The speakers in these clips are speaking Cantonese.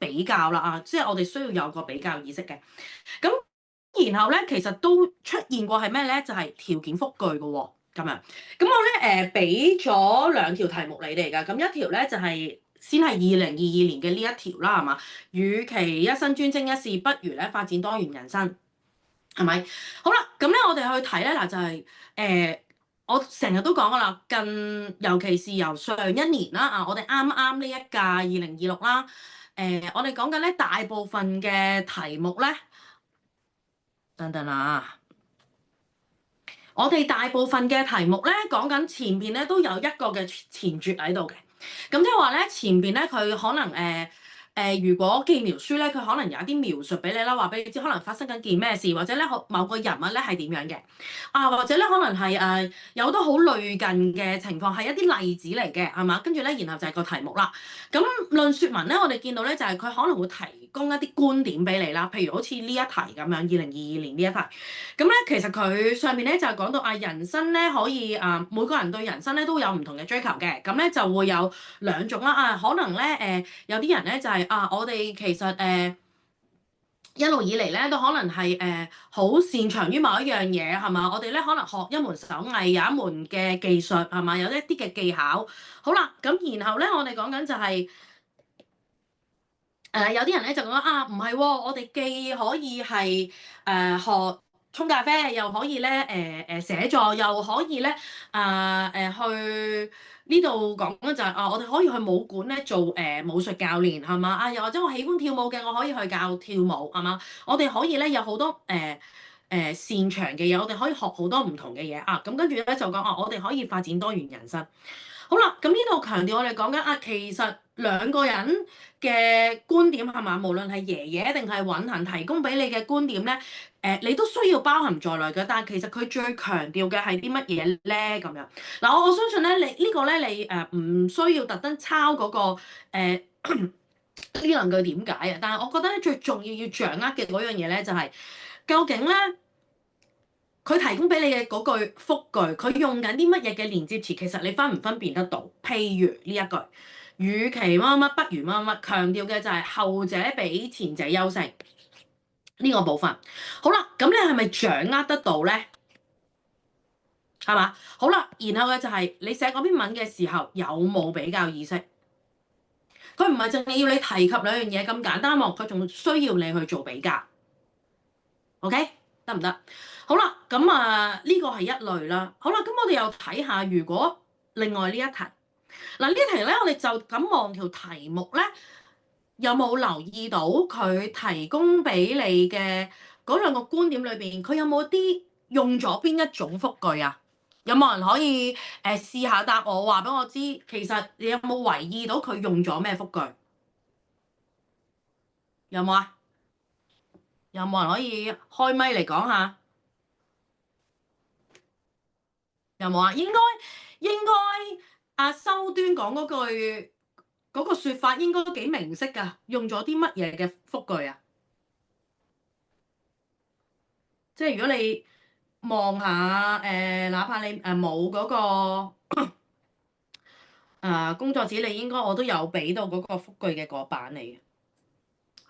比較啦即係我哋需要有個比較意識嘅。咁然後咧，其實都出現過係咩咧？就係條件複句嘅喎，咁樣。咁我咧俾咗兩條題目你哋㗎，咁一條咧就係先係2022年嘅呢一條啦，係嘛？與其一生專精一試，不如咧發展多元人生，係咪？好啦，咁咧我哋去睇咧嗱，就係我成日都講噶啦，尤其是由上一年啦我哋啱呢一屆2026啦，我哋講緊咧大部分嘅題目咧，等等啊，我哋大部分嘅題目咧講緊前邊咧都有一個嘅前綴喺度嘅，咁即係話咧前邊咧佢可能如果記描書咧，佢可能有一啲描述俾你啦，話俾你知可能發生緊件咩事，或者咧某個人物咧係點樣嘅，或者咧可能係有好多好類近嘅情況，係一啲例子嚟嘅，係嘛？跟住咧，然後就係個題目啦。咁論説文咧，我哋見到咧就係佢可能會提供一啲觀點俾你啦，譬如好似呢一題咁樣，2022年呢一題。咁咧其實佢上面咧就係講到人生咧可以每個人對人生咧都有唔同嘅追求嘅，咁咧就會有兩種啦可能咧有啲人咧就係我哋其實一路以嚟咧都可能係好擅長於某一樣嘢係嘛？我哋咧可能學一門手藝，有一門嘅技術係嘛？有一啲嘅技巧。好啦，咁然後咧我哋講緊就係有啲人咧就講唔係喎，我哋既可以係學沖咖啡，又可以咧寫作，又可以咧去呢度講咧就係我哋可以去舞館咧做武術教練係嘛？又或者我喜歡跳舞嘅，我可以去教跳舞係嘛？我哋可以咧有好多擅長嘅嘢，我哋可以學好多唔同嘅嘢咁跟住咧就講我哋可以發展多元人生。好啦，咁呢度強調我哋講緊其實兩個人嘅觀點係嘛？無論係爺爺定係允恒提供俾你嘅觀點咧，你都需要包含在內嘅。但係其實佢最強調嘅係啲乜嘢咧？咁樣嗱，我相信咧，你呢個咧，你唔需要特登抄嗰個呢兩句點解啊？但係我覺得咧，最重要掌握嘅嗰樣嘢咧，就係究竟咧。佢提供俾你嘅嗰句複句，佢用緊啲乜嘢嘅連接詞，其實你分唔分辨得到？譬如呢一句，與其乜乜不如乜乜，強調嘅就係後者比前者優勝呢個部分。好啦，咁你係咪掌握得到咧？係嘛？好啦，然後嘅就係你寫嗰篇文嘅時候有冇比較意識？佢唔係淨係要你提及兩樣嘢咁簡單喎，佢仲需要你去做比較。OK，得唔得？好啦，咁呢個係一類啦。好啦，咁我哋又睇下，如果另外呢一題，嗱呢題咧，我哋就咁望條題目咧，有冇留意到佢提供俾你嘅嗰兩個觀點裏邊，佢有冇啲用咗邊一種複句啊？有冇人可以試下答我，話俾我知，其實你有冇留意到佢用咗咩複句？有冇啊？有冇人可以開咪嚟講下？有冇啊？應該收端講嗰句嗰個説法應該都幾明晰㗎，用咗啲乜嘢嘅複句啊？即係如果你望下哪怕你冇嗰個工作紙，你應該我都有俾到嗰個複句嘅嗰版嚟嘅，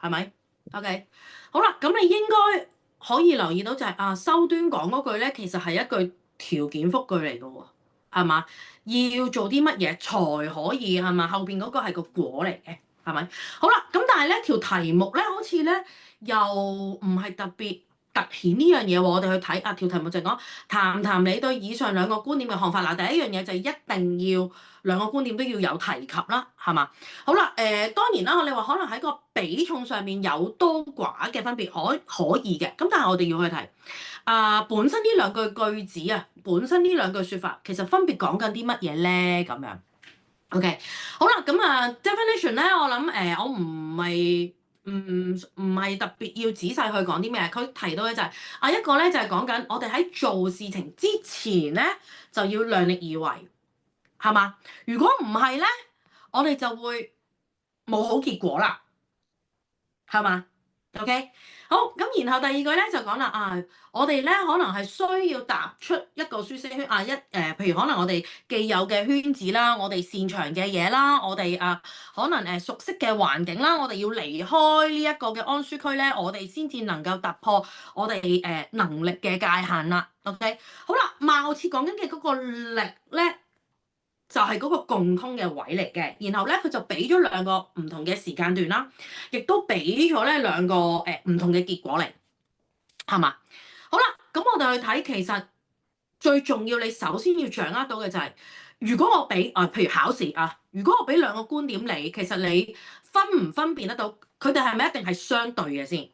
係咪？OK，好啦，咁你應該可以留意到就係收端講嗰句咧，其實係一句條件複句嚟嘅喎。係嘛？要做啲乜嘢才可以係嘛？後邊嗰個係個果嚟嘅，係咪？好啦，咁但係咧條題目咧，好似咧又唔係特別突顯呢樣嘢喎。我哋去睇條題目就係講談談你對以上兩個觀點嘅看法。嗱，第一樣嘢就係一定要兩個觀點都要有提及啦，係嘛？好啦，當然啦，你話可能喺個比重上面有多寡嘅分別，可以嘅。咁但係我哋要去睇。本身呢兩句句子本身呢兩句説法，其實分別講緊啲乜嘢咧？咁樣，OK，好啦，咁definition 咧，我諗我唔係特別要仔細去講啲咩，佢提到嘅就係一個咧就係講緊我哋喺做事情之前咧就要量力而為，係嘛？如果唔係咧，我哋就會冇好結果啦，係嘛？ OK，好，咁然後第二句咧就講啦，我哋咧可能係需要踏出一個舒適圈，譬如可能我哋既有嘅圈子啦，我哋擅長嘅嘢啦，我哋可能熟悉嘅環境啦，我哋要離開呢一個嘅安舒區咧，我哋先至能夠突破我哋能力嘅界限啦。OK，好啦，貌似講緊嘅嗰個力咧，就係嗰個共通嘅位嚟嘅，然後咧佢就俾咗兩個唔同嘅時間段啦，亦都俾咗咧兩個唔同嘅結果嚟，係嘛？好啦，咁我哋去睇，其實最重要，你首先要掌握到嘅就係，如果我俾譬如考試如果我俾兩個觀點你，其實你分唔分辨得到佢哋係咪一定係相對嘅先？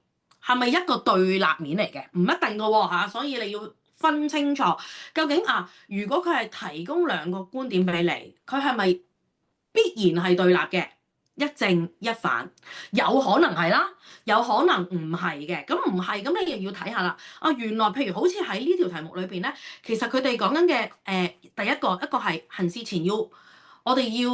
係咪一個對立面嚟嘅？唔一定㗎喎嚇，所以你要分清楚究竟如果佢係提供兩個觀點俾你，佢係咪必然係對立嘅？一正一反，有可能係啦，有可能唔係嘅。咁唔係，咁你又要睇下啦。原來譬如好似喺呢條題目裏邊咧，其實佢哋講緊嘅第一個係行事前我哋要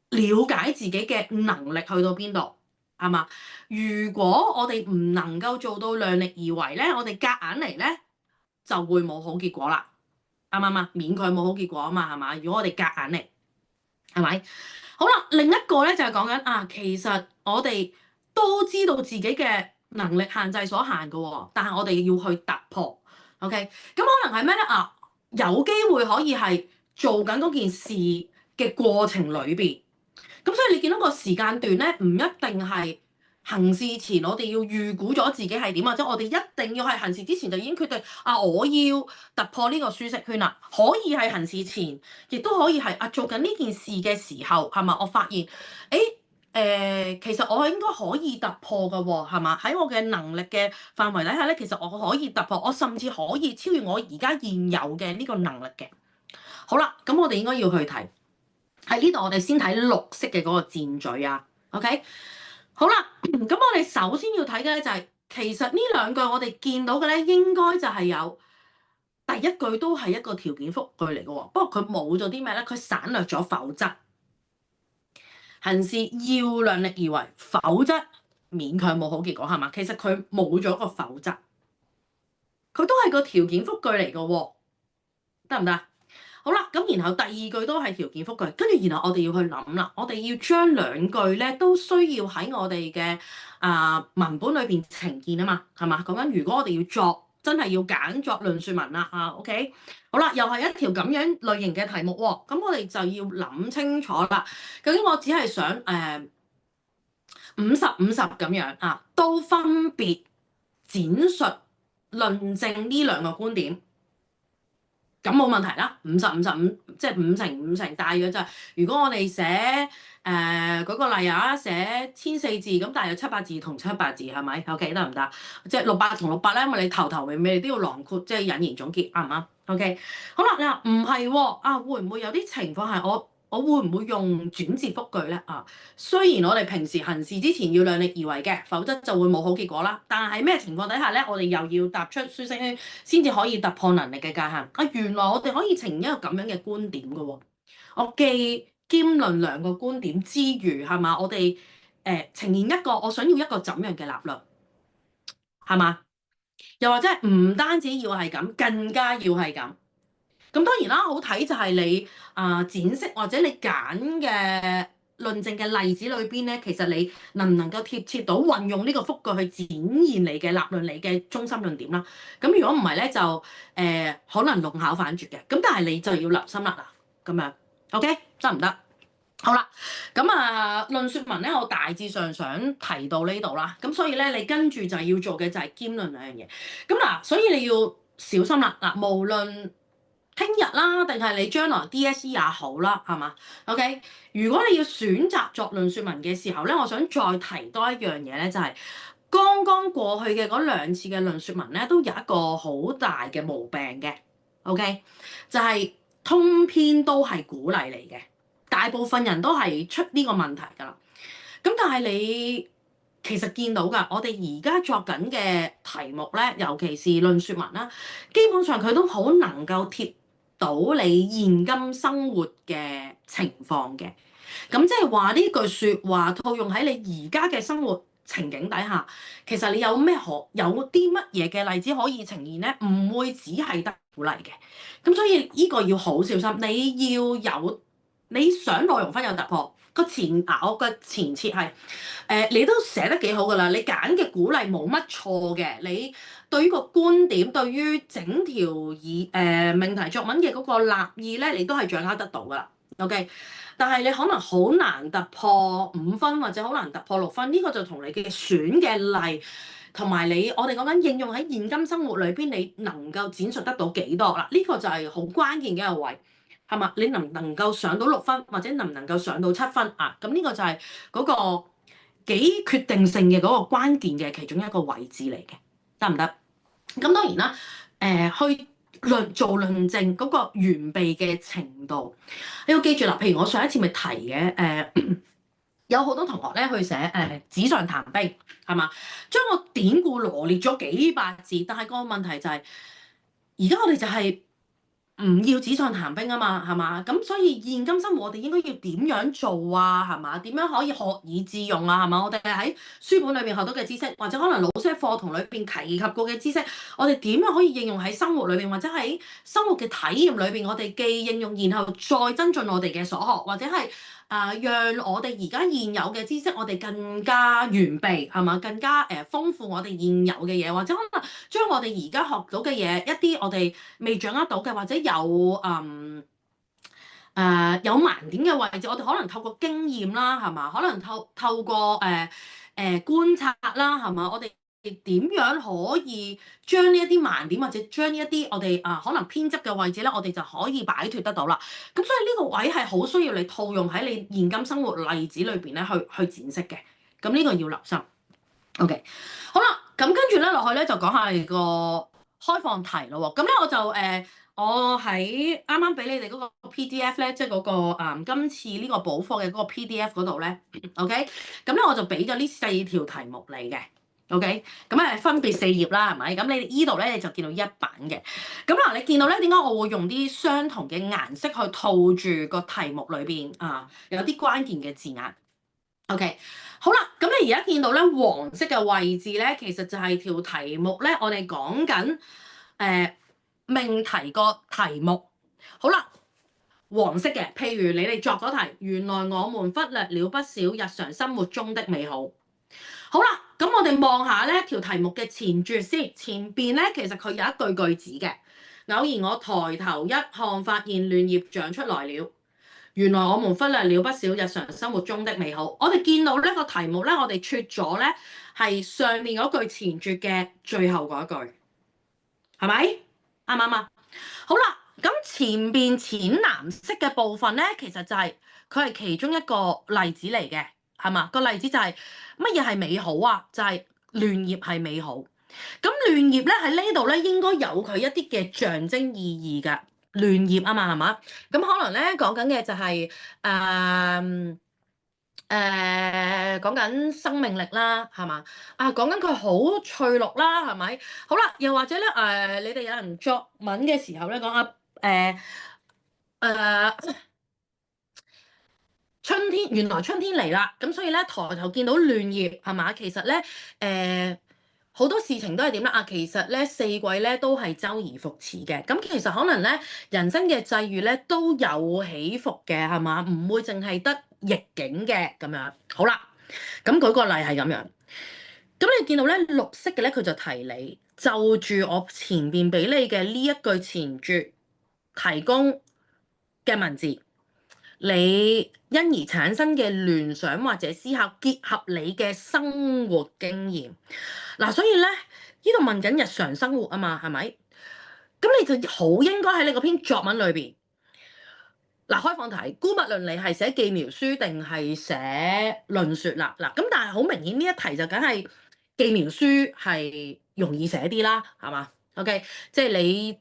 了解自己嘅能力去到邊度，係嘛？如果我哋唔能夠做到量力而為咧，我哋夾硬嚟咧就會冇好結果啦，啱唔啱啊？勉強冇好結果啊嘛，係嘛？如果我哋夾硬嚟，係咪？好啦，另一個咧就係講緊其實我哋都知道自己嘅能力限制所限嘅喎，但係我哋要去突破。OK，咁可能係咩咧？有機會可以係做緊嗰件事嘅過程裏邊。咁所以你見到個時間段咧，唔一定係行事前我哋要預估咗自己係點，或者我哋一定要係行事之前就已經決定我要突破呢個舒適圈啦。可以係行事前，亦都可以係做緊呢件事嘅時候，係嘛？我發現其實我應該可以突破㗎喎，係嘛？喺我嘅能力嘅範圍底下咧，其實我可以突破，我甚至可以超越我而家現有嘅呢個能力嘅。好啦，咁我哋應該要去睇。喺呢度我哋先睇綠色嘅嗰個箭嘴，OK？好啦，咁我哋首先要睇嘅咧就係，其實呢兩句我哋見到嘅咧，應該就係有第一句都係一個條件複句嚟嘅喎，不過佢冇咗啲咩咧？佢省略咗否則，行事要量力而為，否則勉強冇好結果，係嘛？其實佢冇咗個否則，佢都係個條件複句嚟嘅喎，得唔得？好啦，咁然後第二句都係條件複句，跟住然後我哋要去諗啦，我哋要將兩句咧都需要喺我哋嘅文本裏邊呈現啊嘛，係嘛？講緊如果我哋要作真係要揀作論説文啦，OK？好啦，又係一條咁樣類型嘅題目喎，咁我哋就要諗清楚啦。究竟我只係想50-50咁樣都分別展述論證呢兩個觀點。咁冇問題啦，50-55，即係5成5成，大約就係如果我哋寫舉個例寫1004字，咁大約700字同700字係咪？OK 得唔得？即係600同600咧，因為你頭頭尾尾都要囊括，即係引言總結，啱唔啱？OK，好啦，你話唔係喎，會唔會有啲情況係我會唔會用轉折複句咧？雖然我哋平時行事之前要量力而為嘅，否則就會冇好結果啦。但係咩情況底下咧，我哋又要踏出舒適圈，先至可以突破能力嘅界限。原來我哋可以呈現一個咁樣嘅觀點嘅喎。我既兼論兩個觀點之餘，係嘛？我哋呈現一個我想要一個怎樣嘅立論，係嘛？又或者係唔單止要係咁，更加要係咁。咁當然啦，好睇就係你展示或者你揀嘅論證嘅例子裏邊咧，其實你能唔能夠貼切到運用呢個複句去展現你嘅立論、你嘅中心論點啦？咁如果唔係咧，就可能弄巧反拙嘅。咁但係你就要留心啦嗱，咁樣 OK 得唔得？好啦，咁論説文咧，我大致上想提到呢度啦。咁所以咧，你跟住就要做嘅就係兼論兩樣嘢。咁嗱，所以你要小心啦嗱，無論聽日啦，定係你將來 DSE 也好啦，係嘛？OK，如果你要選擇作論説文嘅時候咧，我想再提多一樣嘢咧，就係剛剛過去嘅嗰兩次嘅論説文咧，都有一個好大嘅毛病嘅。OK，就係通篇都係鼓勵嚟嘅。大部分人都係出呢個問題㗎啦，咁但係你其實見到㗎，我哋而家作緊嘅題目咧，尤其是論説文啦，基本上佢都好能夠貼到你現今生活嘅情況嘅。咁即係話呢句説話套用喺你而家嘅生活情景底下，其實你有啲乜嘢嘅例子可以呈現咧？唔會只係得鼓勵嘅。咁所以呢個要好小心，你要有你想內容分有突破，個前咬嘅前設係你都寫得幾好㗎啦，你揀嘅鼓勵冇乜錯嘅，你對於個觀點，對於整條命題作文嘅嗰個立意咧，你都係掌握得到㗎啦。OK，但係你可能好難突破5分或者好難突破6分，呢個就同你嘅選嘅例同埋我哋講緊應用喺現今生活裏邊，你能夠展述得到幾多啦？呢個就係好關鍵嘅一個位，係嘛？你能唔能夠上到6分，或者能唔能夠上到7分啊？咁呢個就係嗰個幾決定性嘅嗰個關鍵嘅其中一個位置嚟嘅，得唔得？咁當然啦，去做論證嗰個完備嘅程度，你要記住啦。譬如我上一次咪提嘅，有好多同學咧去寫紙上談兵，係嘛？將個典故羅列咗幾百字，但係個問題就係，而家我哋就係唔要紙上談兵啊嘛，係嘛？咁所以現今生活我哋應該要點樣做啊？係嘛？點樣可以學以致用啊？係嘛？我哋喺書本裏邊學到嘅知識，或者可能老師喺課堂裏邊提及過嘅知識，我哋點樣可以應用喺生活裏邊，或者喺生活嘅體驗裏邊，我哋既應用，然後再增進我哋嘅所學，或者係讓我哋而家現有嘅知識，我哋更加完備，係嘛？更加豐富我哋現有嘅嘢，或者可能將我哋而家學到嘅嘢，一啲我哋未掌握到嘅，或者有盲點嘅位置，我哋可能透過經驗啦，係嘛？可能透過觀察啦，係嘛？我哋點樣可以將呢一啲盲點，或者將呢一啲我哋可能偏執嘅位置咧，我哋就可以擺脫得到啦。咁所以呢個位係好需要你套用喺你現今生活例子裏邊咧，去展示嘅。咁呢個要留心。OK，好啦，咁跟住咧落去咧就講下你個開放題咯喎。咁咧我喺啱啱俾你哋嗰個 PDF 咧，即係嗰個今次呢個補課嘅嗰個 PDF 嗰度咧，OK，咁咧我就俾咗呢4條題目嚟嘅，OK，咁分別4頁啦，係咪？咁你依度咧你就見到一版嘅。咁嗱，你見到咧點解我會用啲相同嘅顏色去套住個題目裏邊有啲關鍵嘅字眼？OK，好啦，咁你而家見到咧黃色嘅位置咧，其實就係條題目咧，我哋講緊命題個題目。好啦，黃色嘅，譬如你哋作嗰題，原來我們忽略了不少日常生活中的美好。好啦，咁我哋望下咧條題目嘅前橛先，前邊咧其實佢有一句子嘅，偶然我抬頭一看，發現嫩葉長出來了。原來我們忽略了不少日常生活中的美好。我哋見到呢個題目咧，我哋撮咗咧係上面嗰句前橛嘅最後嗰一句，係咪？啱唔啱啊？好啦，咁前邊淺藍色嘅部分咧，其實就係佢係其中一個例子嚟嘅，係嘛？個例子就係乜嘢係美好啊？就係嫩葉係美好。咁嫩葉咧喺呢度咧應該有佢一啲嘅象徵意義㗎。嫩葉啊嘛，係嘛？咁可能咧講緊嘅就係講緊生命力啦，係嘛？講緊佢好翠綠啦，係咪？好啦，又或者咧你哋有人作文嘅時候咧講春天，原來春天嚟啦，咁所以咧抬頭見到嫩葉係嘛？其實咧好多事情都係點咧？其實咧四季咧都係周而復始嘅。咁其實可能咧人生嘅際遇咧都有起伏嘅，係嘛？唔會淨係得逆境嘅咁樣。好啦，咁舉個例係咁樣。咁你見到咧綠色嘅咧，佢就提你就住我前邊俾你嘅呢一句前橛提供嘅文字，你因而產生嘅聯想或者思考，結合你嘅生活經驗。所以咧，呢度問緊日常生活啊嘛，係咪？咁你就好應該喺你嗰篇作文裏邊，開放題，姑勿論你係寫記描書定係寫論説啦。咁但係好明顯呢一題就梗係記描書係容易寫啲啦，係嘛？OK，即係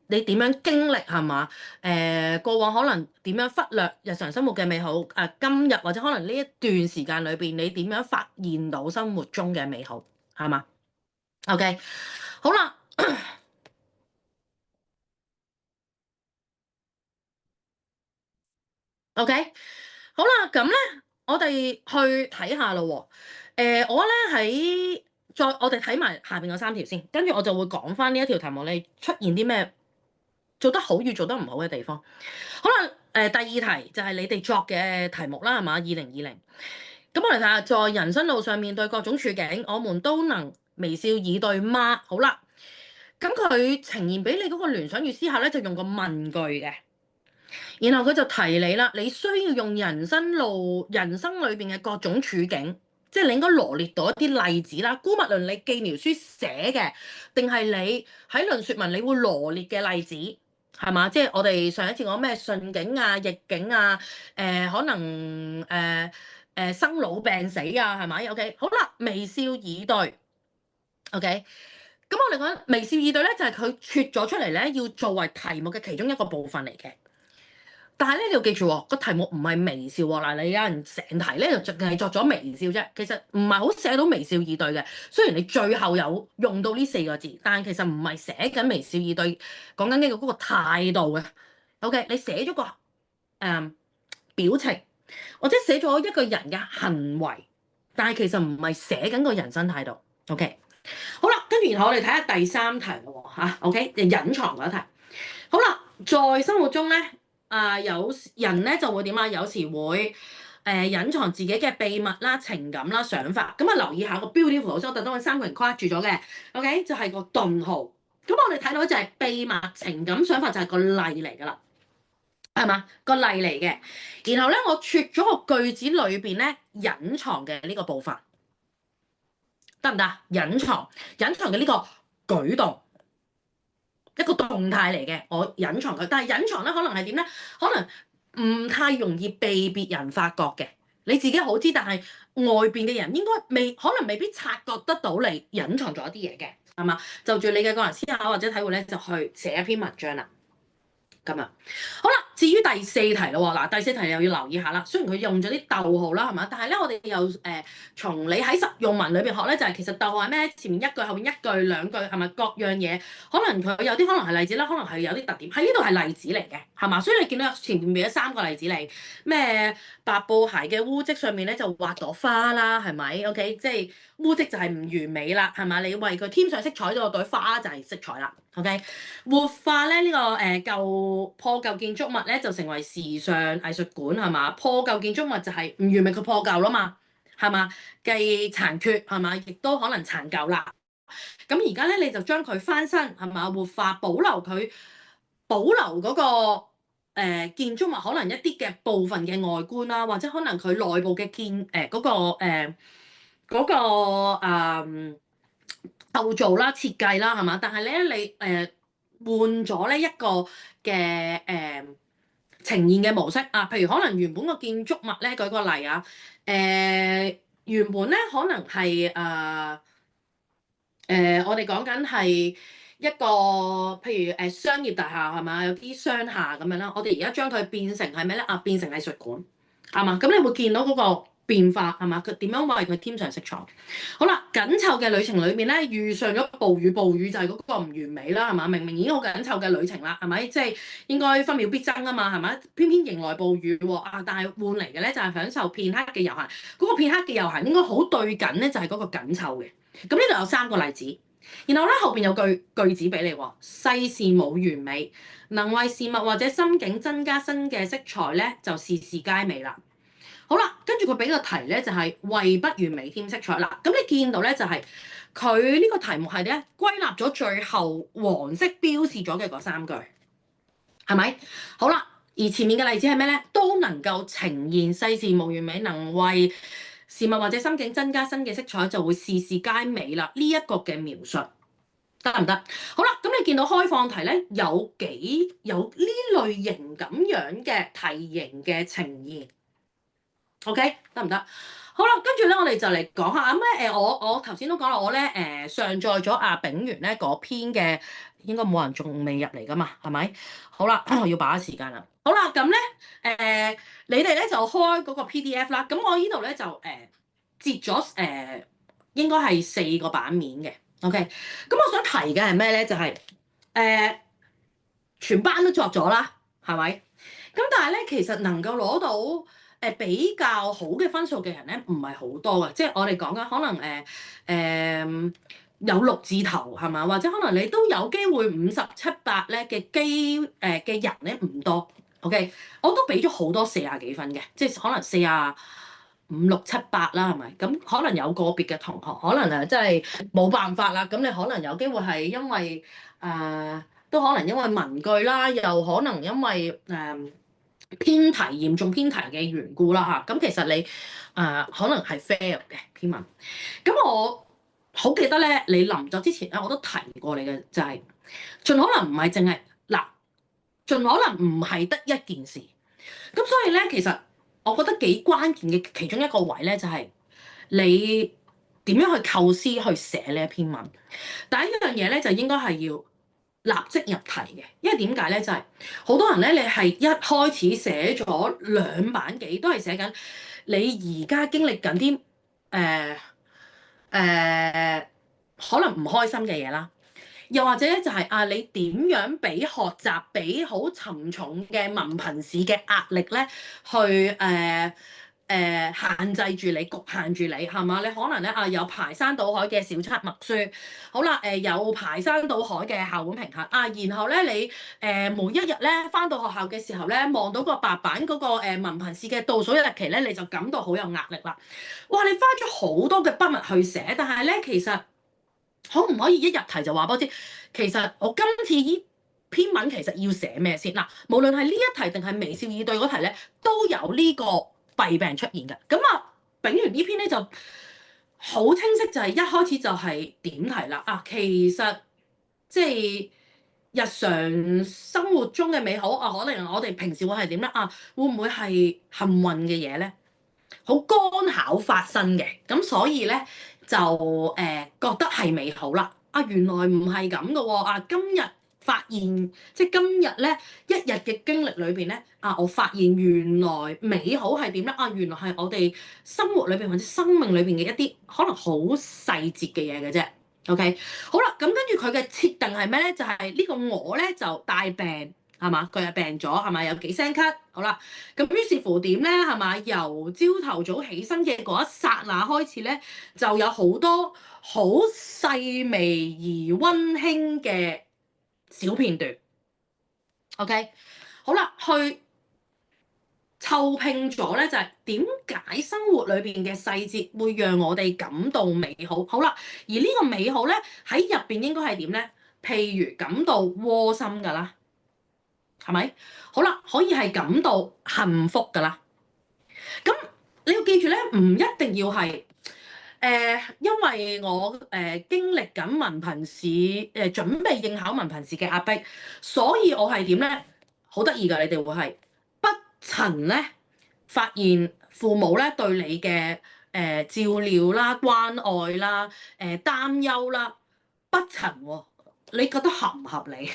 你點樣經歷係嘛？過往可能點樣忽略日常生活嘅美好？今日或者可能呢一段時間裏邊，你點樣發現到生活中嘅美好？係嘛？OK，好啦，OK，好啦，咁咧我哋去睇下咯喎。我咧我哋睇埋下邊嗰3條先，跟住我就會講翻呢一條題目你出現啲咩做得好與做得唔好嘅地方。好啦，第2題就係你哋作嘅題目啦，係嘛？2020。咁我哋睇下，在人生路上面對各種處境，我們都能微笑以對嗎？好啦，咁佢呈現俾你嗰個聯想與思考咧，就用個問句嘅。然後佢就提你啦，你需要用人生裏邊嘅各種處境，即係你應該羅列到一啲例子啦。姑勿論你寄描書寫嘅，定係你喺論説文你會羅列嘅例子，係嘛？即係我哋上一次講咩順境啊、逆境啊，可能生老病死啊，係咪？OK，好啦，微笑以對，OK。咁我哋講微笑以對咧，就係佢撮咗出嚟咧，要作為題目嘅其中一個部分嚟嘅。但係咧，你要記住喎，個題目唔係微笑喎。嗱，你有人成題咧就淨係作咗微笑啫，其實唔係好寫到微笑以對嘅。雖然你最後有用到呢4個字，但係其實唔係寫緊微笑以對，講緊呢個嗰個態度嘅。OK，你寫咗個表情，或者寫咗一個人嘅行為，但係其實唔係寫緊個人生態度。OK，好啦，跟住然後我哋睇下第3題咯嚇。OK，隱藏嗰一題。好啦，在生活中咧。有人咧就會點啊？有時會隱藏自己嘅秘密啦、情感啦、想法。咁啊，留意下個 beautiful，我特登揾3個人跨住咗嘅。OK，就係個頓號。咁我哋睇到就係秘密、情感、想法就係個例嚟㗎啦，係嘛？個例嚟嘅。然後咧，我撮咗個句子裏邊咧隱藏嘅呢個部分，得唔得？隱藏嘅呢個舉動。一個動態嚟嘅，我隱藏佢，但係隱藏咧可能係點咧？可能唔太容易被別人發覺嘅，你自己好知，但係外邊嘅人應該可能未必察覺得到你隱藏咗一啲嘢嘅，係嘛？就住你嘅個人思考或者體會咧，就去寫一篇文章啦。咁啊，好啦，至於第4題咯喎，嗱，第4題又要留意下啦。雖然佢用咗啲逗號啦，係嘛，但係咧我哋又從你喺實用文裏邊學咧，就係其實逗號係咩？前面一句，後面一句，兩句係咪各樣嘢？可能佢有啲可能係例子啦，可能係有啲特點。喺呢度係例子嚟嘅，係嘛？所以你見到前面俾咗3個例子嚟，咩白布鞋嘅污跡上面咧就畫朵花啦，係咪？OK，即係污跡就係唔完美啦，係嘛？你為佢添上色彩嗰個朵花就係色彩啦。OK，活化咧呢個破舊建築物咧就成為時尚藝術館，係嘛？破舊建築物就係唔完美，佢破舊啦嘛，係嘛？既殘缺係嘛，亦都可能殘舊啦。咁而家咧你就將佢翻新係嘛，活化保留嗰個建築物可能一啲嘅部分嘅外觀啦，或者可能佢內部嘅嗰個構造啦、設計啦，係嘛？但係咧，你換咗呢一個嘅呈現嘅模式啊，譬如可能原本個建築物咧，舉個例啊，原本咧可能係我哋講緊係一個譬如商業大廈係嘛，有啲商廈咁樣啦，我哋而家將佢變成係咩咧？啊，變成藝術館係嘛？咁你會見到嗰個變化係嘛？佢點樣為佢添上色彩？好啦，緊湊嘅旅程裏面咧，遇上咗暴雨，暴雨就係嗰個唔完美啦，係嘛？明明已經好緊湊嘅旅程啦，係咪？即係應該分秒必爭啊嘛，係咪？偏偏迎來暴雨喎啊！但係換嚟嘅咧就係享受片刻嘅悠閒，嗰個片刻嘅悠閒應該好對緊咧，就係嗰個緊湊嘅。咁呢度有3個例子，然後咧後邊有句子俾你喎，世事冇完美，能為事物或者心境增加新嘅色彩咧，就事事皆美啦。好啦，跟住佢俾個題咧就係為不完美添色彩啦。咁你見到咧就係佢呢個題目係咧歸納咗最後黃色標示咗嘅嗰3句，係咪？好啦，而前面嘅例子係咩咧？都能夠呈現世事無完美，能為事物或者心境增加新嘅色彩，就會事事皆美啦。呢一個嘅描述得唔得？好啦，咁你見到開放題咧有呢類型咁樣嘅題型嘅呈現。OK，得唔得？好啦，跟住咧，我哋就嚟講下咁我頭先都講啦，我咧上載咗阿炳源咧嗰篇嘅，應該冇人仲未入嚟噶嘛，係咪？好啦，我要把握時間啦。好啦，咁咧你哋咧就開嗰個 PDF 啦。咁我呢度咧就截咗應該係4個版面嘅。OK，咁我想提嘅係咩咧？就係全班都作咗啦，係咪？咁但係咧，其實能夠攞到比較好嘅分數嘅人咧，唔係好多嘅，即係我哋講緊可能有六字頭係嘛，或者可能你都有機會57、8咧嘅人咧唔多。OK，我都俾咗好多40幾分嘅，即係可能45、6、7、8啦，係咪？咁可能有個別嘅同學可能真係冇辦法啦。咁你可能有機會係因為都可能因為文句啦，又可能因為偏題嚴重偏題嘅緣故啦嚇。咁其實你可能係 fail 嘅篇文。咁我好記得咧，你臨走之前咧，我都提過你嘅，就係盡可能唔係淨係嗱，盡可能唔係得一件事。咁所以咧，其實我覺得幾關鍵嘅其中一個位咧，就係你點樣去構思去寫呢一篇文。第一樣嘢咧，就應該係要立即入題嘅，因為點解咧？就係好多人咧，你係一開始寫咗2版幾，都係寫緊你而家經歷緊啲可能唔開心嘅嘢啦，又或者咧就係你點樣俾學習俾好沉重嘅文憑試嘅壓力咧，去限制住你、局限住你係嘛？你可能咧有排山倒海嘅小測默書，好啦有排山倒海嘅校本評核然後咧你每一日咧返到學校嘅時候咧，望到個白板嗰個文憑試嘅倒數日期咧，你就感到好有壓力啦。哇！你花咗好多嘅筆墨去寫，但係咧其實可唔可以一入題就話俾我知，其實我今次依篇文其實要寫咩先嗱？無論係呢一題定係微笑以對嗰題咧，都有呢個弊病出現嘅。咁丙完呢篇咧就好清晰，就係一開始就係點題啦。其實即係日常生活中嘅美好可能我哋平時會係點咧？會唔會係幸運嘅嘢咧？好剛巧發生嘅，咁所以咧就覺得係美好啦。原來唔係咁嘅喎。今日發現即係今日咧一日嘅經歷裏邊咧，我發現原來美好係點咧？原來係我哋生活裏邊或者生命裏邊嘅一啲可能好細節嘅嘢嘅啫。OK，好啦，咁跟住佢嘅設定係咩咧？就係呢個我咧就大病。係嘛？佢係病咗，係咪有幾聲咳？好啦，咁於是乎點咧？係嘛？由朝頭早起身嘅嗰一剎那開始咧，就有好多好細微而溫馨嘅小片段。OK，好啦，去湊拼咗咧，就係點解生活裏邊嘅細節會讓我哋感到美好？好啦，而呢個美好咧喺入邊應該係點咧？譬如感到窩心㗎啦。係咪？好啦，可以係感到幸福㗎啦。咁你要記住咧，唔一定要係因為我經歷緊文憑試準備應考文憑試嘅壓迫，所以我係點咧？好得意㗎，你哋會係不曾咧發現父母咧對你嘅照料啦、關愛啦、擔憂啦，不曾喎。你覺得合唔合理？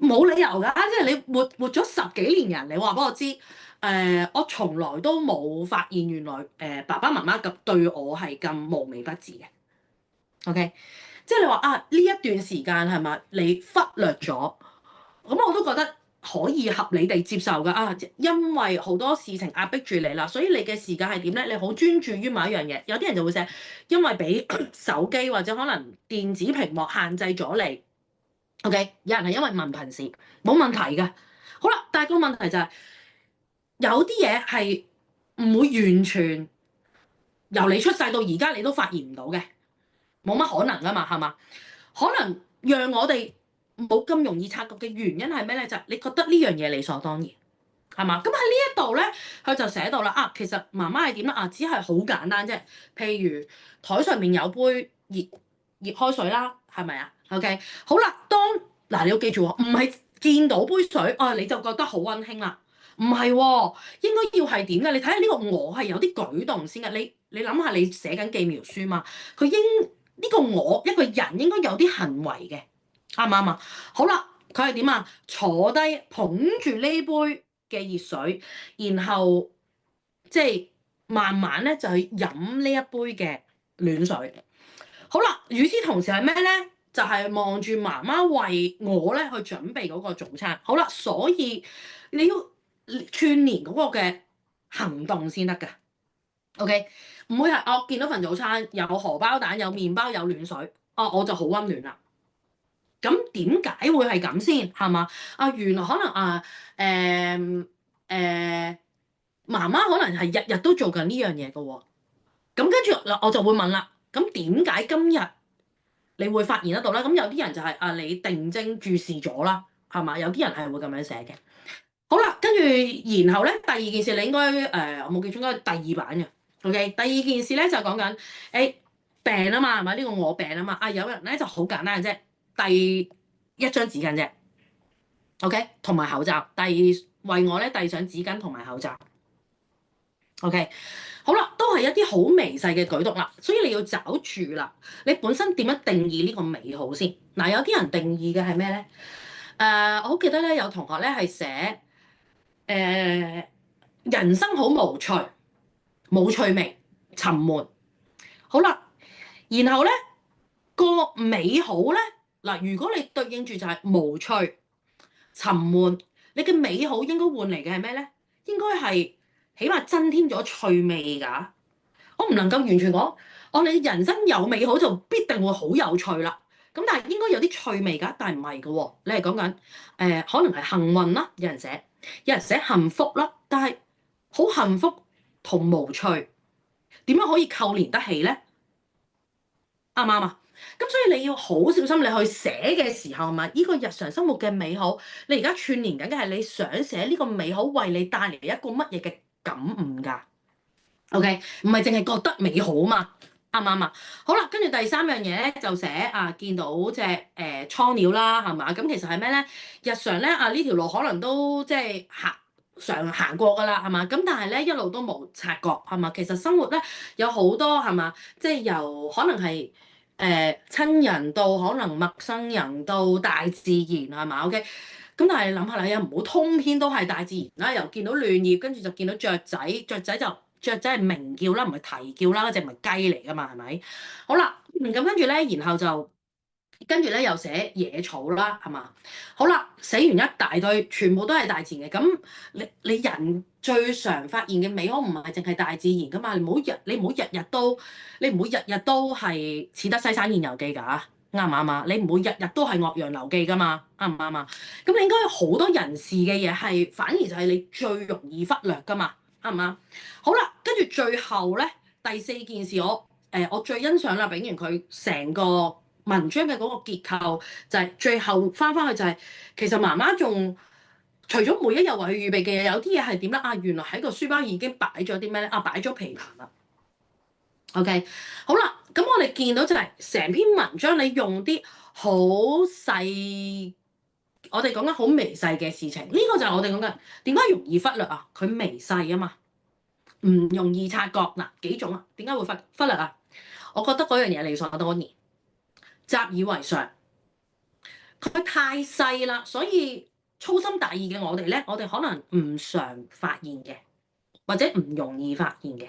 冇理由㗎，即係你活咗10幾年人，你話俾我知，我從來都冇發現原來爸爸媽媽咁對我係咁無微不至嘅。OK，即係你話呢一段時間係咪你忽略咗？咁我都覺得可以合理地接受㗎。因為好多事情壓迫住你啦，所以你嘅時間係點咧？你好專注於某一樣嘢。有啲人就會寫，因為俾手機或者可能電子屏幕限制咗你。OK，有人係因為文憑試，冇問題嘅。好啦，但係個問題就係有啲嘢係唔會完全由你出世到而家你都發現唔到嘅，冇乜可能㗎嘛，係嘛？可能讓我哋冇咁容易察覺嘅原因係咩咧？就係你覺得呢樣嘢理所當然，係嘛？咁喺呢一度咧，佢就寫到啦。其實媽媽係點咧？只係好簡單啫。譬如台上面有杯熱開水啦，係咪啊？OK，好啦，嗱你要記住喎，唔係見到杯水你就覺得好溫馨啦，唔係喎，應該要係點嘅？你睇下呢個我係有啲舉動先嘅，你諗下你寫緊寄苗書嘛，佢呢個我一個人應該有啲行為嘅，啱唔啱啊？好啦，佢係點啊？坐低捧住呢杯嘅熱水，然後即係慢慢咧就去飲呢一杯嘅暖水。好啦，與此同時係咩咧？就係望住媽媽為我咧去準備嗰個早餐。好啦，所以你要串連嗰個嘅行動先得㗎。OK，唔會係我見到份早餐有荷包蛋、有麵包、有暖水，我就好溫暖啦。咁點解會係咁先？係嘛？原來可能媽媽可能係日日都做緊呢樣嘢嘅喎。咁跟住嗱，我就會問啦。咁點解今日你會發現得到咧？咁有啲人就係你定睛注視咗啦，係嘛？有啲人係會咁樣寫嘅。好啦，跟住然後咧，第二件事你應該我冇記錯應該第二版嘅。OK，第二件事咧就講緊病啊嘛，係咪？呢個我病啊嘛。有人咧就好簡單嘅啫，遞一張紙巾啫。OK，同埋口罩，為我咧遞上紙巾同埋口罩。OK，好啦，都係一啲好微細嘅舉動啦，所以你要找住啦。你本身點樣定義呢個美好先？嗱，有啲人定義嘅係咩咧？我好記得咧，有同學咧係寫人生好無趣、冇趣味、沉悶。好啦，然後咧個美好咧嗱，如果你對應住就係無趣、沉悶，你嘅美好應該換嚟嘅係咩咧？應該係起碼增添咗趣味㗎。我唔能夠完全講，你人生有美好就必定會好有趣啦。咁但係應該有啲趣味㗎，但係唔係嘅喎。你係講緊可能係幸運啦，有人寫幸福啦，但係好幸福同無趣點樣可以扣連得起咧？啱唔啱啊？咁所以你要好小心，你去寫嘅時候係咪？呢個日常生活嘅美好，你而家串連緊嘅係你想寫呢個美好為你帶嚟一個乜嘢嘅感悟㗎？OK，唔係淨係覺得美好嘛？啱唔啱啊？好啦，跟住第三樣嘢咧就寫見到隻蒼鳥啦，係嘛？咁其實係咩咧？日常咧呢條路可能都即係常行過㗎啦，係嘛？咁但係咧一路都冇察覺，係嘛？其實生活咧有好多係嘛？即係由可能係親人到可能陌生人到大自然係嘛？OK，咁但係你諗下啦，又唔好通篇都係大自然啦，又見到嫩葉，跟住就見到雀仔，雀仔係鳴叫啦，唔係啼叫啦，嗰隻唔係雞嚟㗎嘛，係咪？好啦，咁跟住咧，然後就跟住咧又寫野草啦，係嘛？好啦，寫完一大堆，全部都係大自然嘅。咁你人最常發現嘅美好唔係淨係大自然㗎嘛？你唔好日日都係似得西山現遊記㗎，啱唔啱啊？你唔會日日都係岳陽樓記㗎嘛？啱唔啱啊？咁你應該好多人事嘅嘢係反而就係你最容易忽略㗎嘛？啱唔啱？好啦，跟住最後咧，第四件事我最欣賞啦，炳完佢成個文章嘅嗰個結構，就係最後翻去就係其實媽媽仲除咗每一日為佢預備嘅嘢，有啲嘢係點咧？原來喺個書包已經擺咗啲咩咧？擺咗皮棚啦。OK，好啦，咁我哋見到就係成篇文章你用啲好細，我哋講緊好微細嘅事情，呢個就係我哋講緊點解容易忽略啊？佢微細啊嘛。唔容易察覺嗱，幾種啊？點解會忽略啊？我覺得嗰樣嘢理所當然，習以為常。佢太細啦，所以粗心大意嘅我哋咧，我哋可能唔常發現嘅，或者唔容易發現嘅。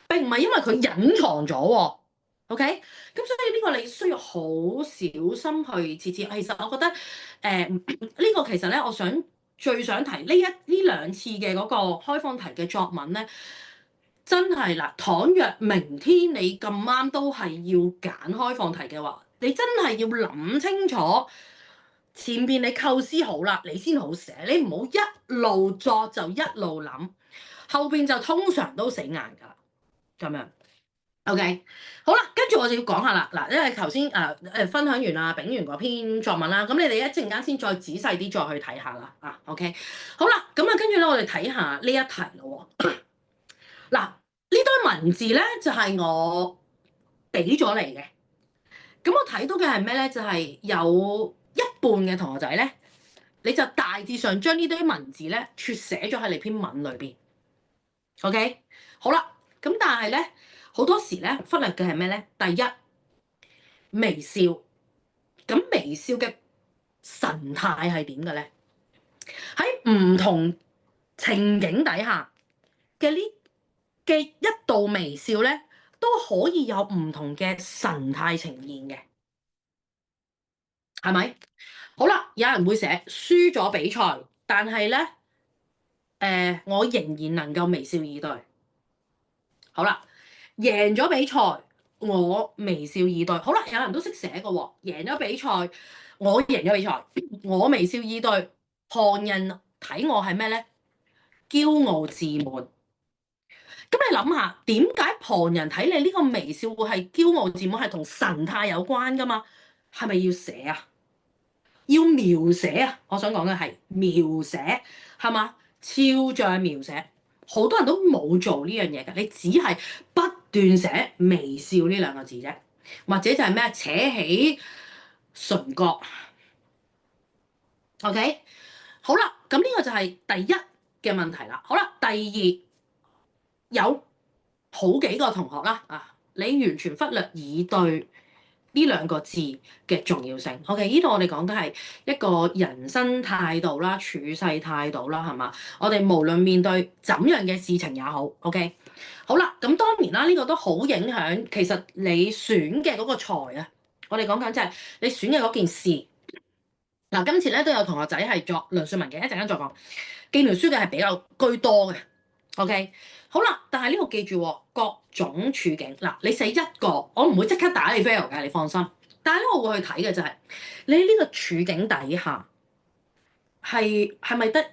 並唔係因為佢隱藏咗喎，OK？咁所以呢個你需要好小心去設置。其實我覺得呢個其實咧，最想提呢兩次嘅嗰個開放題嘅作文咧，真係嗱，倘若明天你咁啱都係要揀開放題嘅話，你真係要諗清楚前邊你構思好啦，你先好寫，你唔好一路作就一路諗，後邊就通常都死硬㗎啦。咁樣，OK，好啦，跟住我就要講下啦，嗱，因為頭先分享完炳完嗰篇作文啦，咁你哋一陣間先再仔細啲再去睇下啦，OK，好啦，咁跟住咧我哋睇下呢一題咯喎，嗱，呢堆文字咧就係我俾咗你嘅，咁我睇到嘅係咩咧？就係有一半嘅同學仔咧，你就大致上將呢堆文字咧撮寫咗喺你篇文裏邊，OK，好啦。咁但係咧，好多時咧忽略嘅係咩咧？第一，微笑。咁微笑嘅神態係點嘅咧？喺唔同情景底下嘅一道微笑咧，都可以有唔同嘅神態呈現嘅，係咪？好啦，有人會寫輸咗比賽，但係咧我仍然能夠微笑以對。好啦，贏咗比賽，我微笑以對。好啦，有人都識寫嘅喎，贏咗比賽，我贏咗比賽，我微笑以對。旁人睇我係咩咧？驕傲自滿。咁你諗下，點解旁人睇你呢個微笑會係驕傲自滿，係同神態有關噶嘛？係咪要寫啊？要描寫啊！我想講嘅係描寫，係嘛？肖像描寫，好多人都冇做呢樣嘢嘅，你只係不斷寫微笑呢兩個字啫，或者就係咩扯起唇角，OK？好啦，咁呢個就係第一嘅問題啦。好啦，第二，有好幾個同學啦，你完全忽略以對呢兩個字嘅重要性。OK，呢度我哋講得係一個人生態度啦、處世態度啦，係嘛？我哋無論面對怎樣嘅事情也好，OK。好啦，咁當然啦，呢個都好影響其實你選嘅嗰個才啊。我哋講緊即係你選嘅嗰件事。嗱，今次咧都有同學仔係作論述文嘅，一陣間再講。記描書嘅係比較居多嘅。OK，好啦，但係呢個記住喎，各種處境嗱，你寫一個，我唔會即刻打你 fail 嘅，你放心。但係咧，我會去睇嘅就係、你喺呢個處境底下係咪得